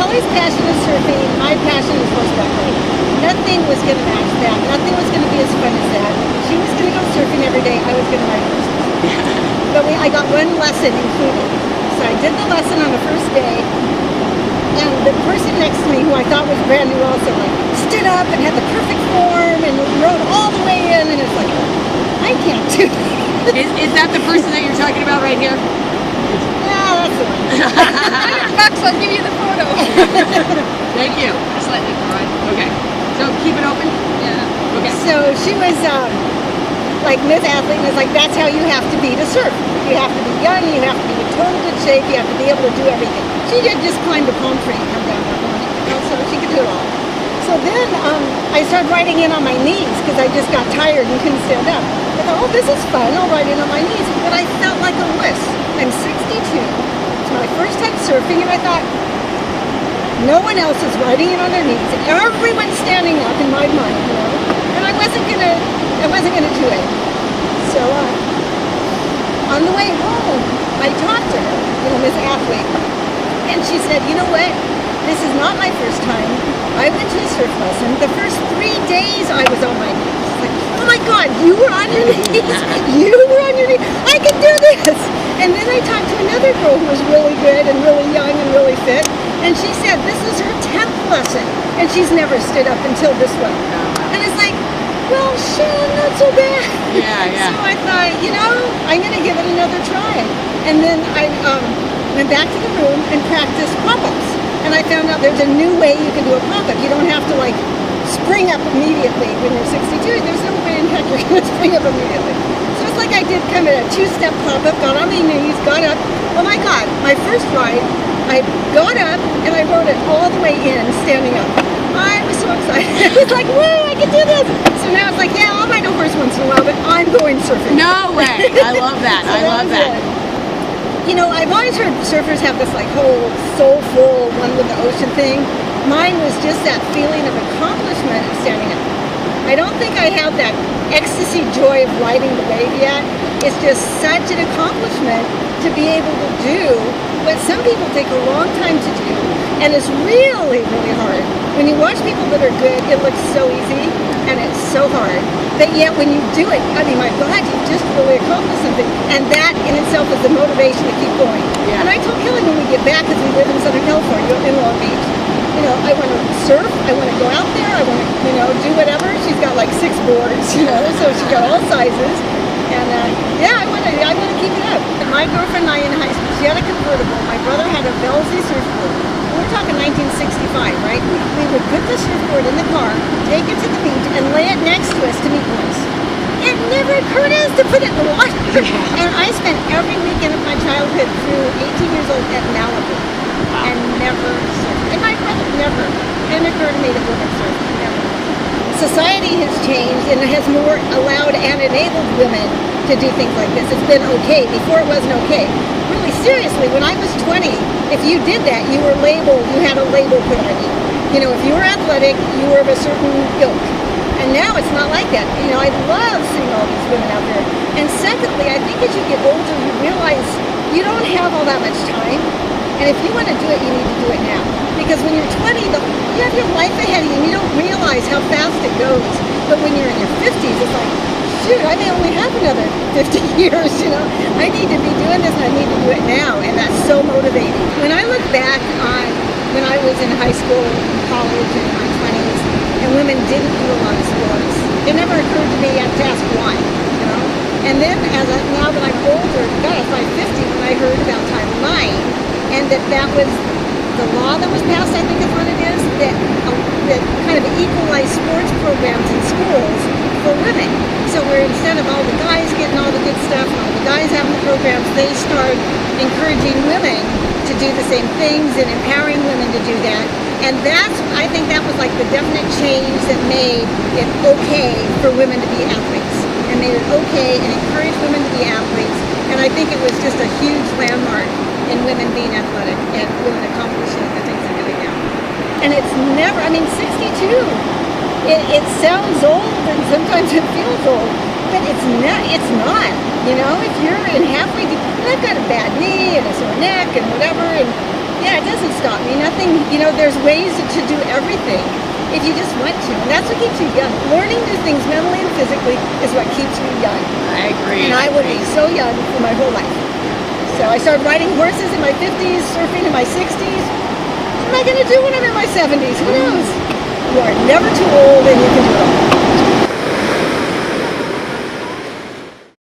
Kelly's passion is surfing. My passion is horseback riding. Nothing was going to match that. Nothing was going to be as fun as that. She was going to go surfing every day. I was going to ride horses. But I got one lesson included. So I did the lesson on the first day. And the person next to me, who I thought was brand new also, like, stood up and had the perfect form and rode all the way in. And it's like, I can't do that. Is that the person that you're talking about right here? Yeah, that's the one. $100, I'll give you the photo. Thank you. Slightly right. Okay. So keep it open? Yeah. Okay. So she was like Miss Athlete, and it's like, that's how you have to be to surf. You have to be young, you have to be in total good shape, you have to be able to do everything. She had just climbed a palm tree and come down that morning, so she could do it all. So then I started riding in on my knees because I just got tired and couldn't stand up. I thought, oh, this is fun, I'll ride in on my knees. But I felt like a wuss. I'm 62, it's my first time surfing, and I thought, no one else is riding in on their knees, and everyone's standing up in my mind, you know, and I wasn't gonna do it. So on the way home, I talked to her, Miss Athlete, and she said, you know what? This is not my first time. I went to a surf lesson. The first 3 days I was on my knees. Like, oh my God, you were on your knees? You were on your knees? I can do this! And then I talked to another girl who was really good and really young and really fit, and she said this is her 10th lesson, and she's never stood up until this one. And it's like, well, shit, not so bad. Yeah, yeah. So I thought, I'm going to give it another try. And then I went back to the room and practiced pop-ups. And I found out there's a new way you can do a pop-up. You don't have to, like, spring up immediately when you're 62. There's no way in heck you're going to spring up immediately. So it's like I did kind of a two-step pop-up, got on my knees, got up. Oh, my God, my first ride, I got up and I rode it all the way in, standing up. I was so excited. I was like, whoa, I can do this. So now it's like, yeah, I'll ride a horse once in a while, but I'm going surfing. No way. I love that. So I love that. I've always heard surfers have this like whole soulful one with the ocean thing. Mine was just that feeling of accomplishment of standing up. I don't think I have that ecstasy joy of riding the wave yet. It's just such an accomplishment to be able to do what some people take a long time to do, and it's really, really hard. When you watch people that are good, it looks so easy, and it's so hard. But yet when you do it, I mean, my God, you've just really accomplished something. And that in itself is the motivation to keep going. Yeah. And I told Kelly when we get back, because we live in Southern California, in Long Beach, I want to surf, I want to go out there, I want to, do whatever. She's got like 6 boards, so she's got all sizes. And yeah, I want to keep it up. My girlfriend and I in high school, she had a convertible. My brother had a Velzy surfboard. We're talking 1965, right? We would put the surfboard in the car, take it to the beach, and lay it next to us to meet boys. It never occurred to us to put it in the water. And I spent every weekend of my childhood through 18 years old at Malibu and never surfed. And my brother never. Didn't occur to me to go and surf. Never. Society has changed and it has more allowed and enabled women to do things like this. It's been okay. Before it wasn't okay. Really seriously, when I was 20, if you did that, you were labeled, you had a label put on you. If you were athletic, you were of a certain ilk. And now it's not like that. I love seeing all these women out there. And secondly, I think as you get older, you realize you don't have all that much time. And if you want to do it, you need to do it now. Because when you're 20, you have your life ahead of you and you don't realize how fast it goes. But when you're in your 50s, it's like, shoot, I may only have another 50 years, I need to be doing this and I need to do it now. And that's so motivating. When I look back on when I was in high school, college, and in my 20s, and women didn't do a lot of sports, it never occurred to me to ask why, And then now that I'm older, gosh, by 50, when I heard about Title IX, and that was the law that was passed, I think is what it is, that kind of equalized sports programs in schools for women. So where instead of all the guys getting all the good stuff and all the guys having the programs, they start encouraging women to do the same things and empowering women to do that. And I think that was like the definite change that made it okay for women to be athletes. And made it okay and encouraged women to be athletes. And I think it was just a huge landmark in women being athletic and women accomplishing the things they're doing now. And it's never, 62, it sounds old and sometimes it feels old, but it's not. If you're in halfway deep, and I've got a bad knee and a sore neck and whatever, and Yeah, it doesn't stop me. Nothing, there's ways to do everything if you just want to. And that's what keeps you young. Learning new things mentally and physically is what keeps me young. I agree. And I will be so young for my whole life. So I started riding horses in my 50s, surfing in my 60s. What am I going to do when I'm in my 70s? Who knows? You are never too old and you can do it all.